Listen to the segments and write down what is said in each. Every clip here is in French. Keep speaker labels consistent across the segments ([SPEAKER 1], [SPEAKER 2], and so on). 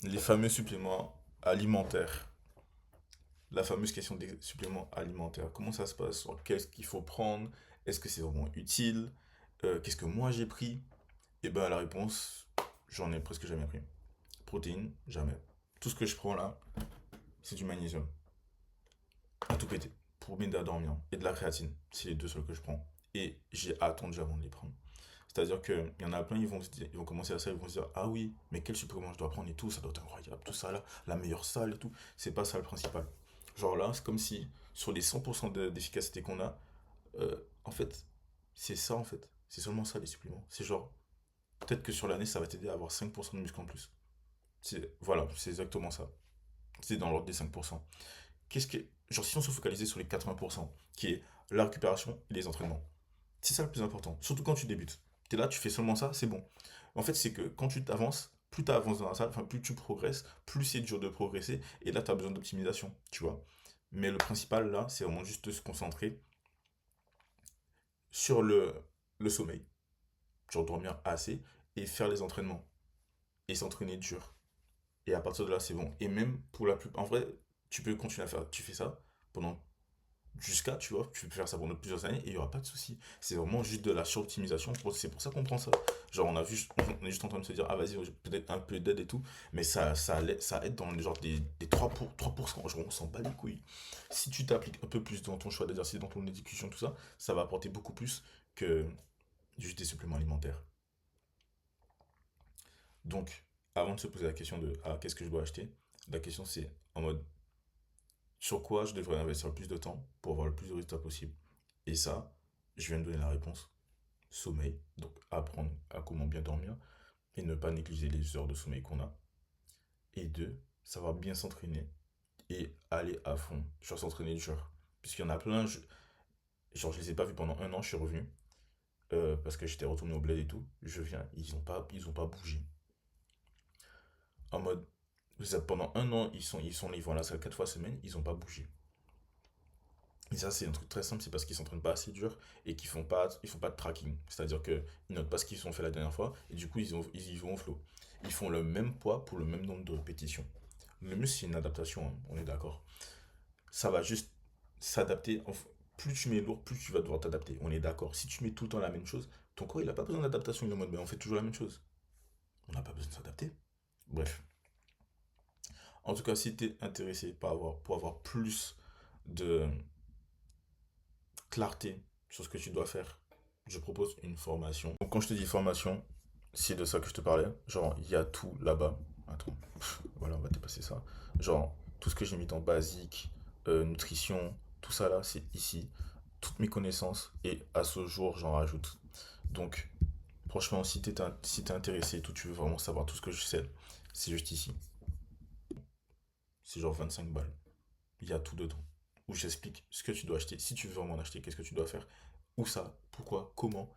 [SPEAKER 1] Les fameux suppléments alimentaires. La fameuse question des suppléments alimentaires. Comment ça se passe? Qu'est-ce qu'il faut prendre? Est-ce que c'est vraiment utile? Qu'est-ce que moi j'ai pris? Et ben la réponse, j'en ai presque jamais pris. Protéines, jamais. Tout ce que je prends là, c'est du magnésium. À tout péter. Pour m'aider à dormir. Et de la créatine. C'est les deux seuls que je prends. Et j'ai attendu avant de les prendre. C'est-à-dire qu'il y en a plein, ils vont commencer à ça, ils vont se dire, ah oui, mais quel supplément je dois prendre et tout, ça doit être incroyable, tout ça là, la meilleure salle et tout. C'est pas ça le principal. Genre là, c'est comme si sur les 100% d'efficacité qu'on a, en fait, c'est ça en fait. C'est seulement ça les suppléments. C'est genre, peut-être que sur l'année, ça va t'aider à avoir 5% de muscle en plus. Voilà, c'est exactement ça. C'est dans l'ordre des 5%. Qu'est-ce que, genre si on se focalisait sur les 80%, qui est la récupération et les entraînements. C'est ça le plus important, surtout quand tu débutes. Tu es là, tu fais seulement ça, c'est bon. En fait, c'est que quand tu t'avances, plus tu avances dans la salle, enfin plus tu progresses, plus c'est dur de progresser, et là tu as besoin d'optimisation, tu vois. Mais le principal là, c'est vraiment juste de se concentrer sur le sommeil, genre dormir assez, et faire les entraînements, et s'entraîner dur. Et à partir de là, c'est bon. Et même pour la plus... En vrai, tu peux continuer à faire, tu fais ça pendant jusqu'à, tu vois, tu peux faire ça pendant plusieurs années et il n'y aura pas de souci. C'est vraiment juste de la suroptimisation. C'est pour ça qu'on prend ça. Genre, on est juste en train de se dire, ah vas-y, peut-être un peu d'aide et tout, mais ça aide dans le genre des 3%. Genre, on s'en bat les couilles. Si tu t'appliques un peu plus dans ton choix d'exercice, dans ton exécution, tout ça, ça va apporter beaucoup plus que juste des suppléments alimentaires. Donc, avant de se poser la question de, ah, qu'est-ce que je dois acheter, la question c'est en mode, sur quoi je devrais investir le plus de temps pour avoir le plus de résultats possible. Et ça, je viens de donner la réponse. Sommeil, donc apprendre à comment bien dormir et ne pas négliger les heures de sommeil qu'on a. Et deux, savoir bien s'entraîner et aller à fond, genre s'entraîner dur. Puisqu'il y en a plein, genre je les ai pas vus pendant un an, je suis revenu, parce que j'étais retourné au bled et tout. Je viens, ils ont pas bougé. En mode, pendant un an, ils vont à la salle 4 fois semaine, ils ont pas bougé. Et ça, c'est un truc très simple, c'est parce qu'ils s'entraînent pas assez dur et qu'ils font pas de tracking. C'est-à-dire qu'ils notent pas ce qu'ils ont fait la dernière fois et du coup, ils y vont au flow. Ils font le même poids pour le même nombre de répétitions. Le muscle, c'est une adaptation, hein, on est d'accord. Ça va juste s'adapter. Plus tu mets lourd, plus tu vas devoir t'adapter. On est d'accord. Si tu mets tout le temps la même chose, ton corps, il a pas besoin d'adaptation. Il est en mode, mais on fait toujours la même chose. On n'a pas besoin de s'adapter. Bref. En tout cas, si tu es intéressé pour avoir plus de clarté sur ce que tu dois faire, je propose une formation. Donc quand je te dis formation, c'est de ça que je te parlais. Genre, il y a tout là-bas. Attends, voilà, on va dépasser ça. Genre, tout ce que j'ai mis dans basique, nutrition, tout ça là, c'est ici. Toutes mes connaissances, et à ce jour, j'en rajoute. Donc, franchement, si t'es intéressé, tout, tu veux vraiment savoir tout ce que je sais, c'est juste ici. C'est genre 25 balles. Il y a tout dedans. Où j'explique ce que tu dois acheter. Si tu veux vraiment en acheter, qu'est-ce que tu dois faire. Où ça, pourquoi, comment.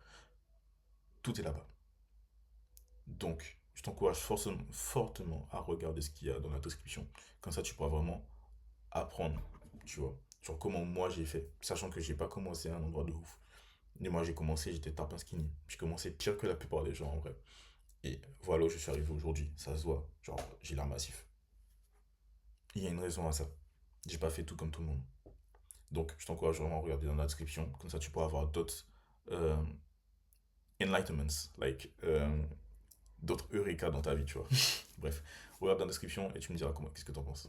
[SPEAKER 1] Tout est là-bas. Donc, je t'encourage fortement à regarder ce qu'il y a dans la description. Comme ça, tu pourras vraiment apprendre, tu vois, sur comment moi j'ai fait. Sachant que j'ai pas commencé à un endroit de ouf. Mais moi, j'ai commencé, j'étais tapin skinny. J'ai commencé pire que la plupart des gens en vrai. Et voilà où je suis arrivé aujourd'hui. Ça se voit. Genre, j'ai l'air massif. Il y a une raison à ça. J'ai pas fait tout comme tout le monde. Donc, je t'encourage vraiment à regarder dans la description. Comme ça, tu pourras avoir d'autres euh, enlightenments. Like, d'autres eureka dans ta vie, tu vois. Bref, regarde dans la description et tu me diras qu'est-ce que t'en penses.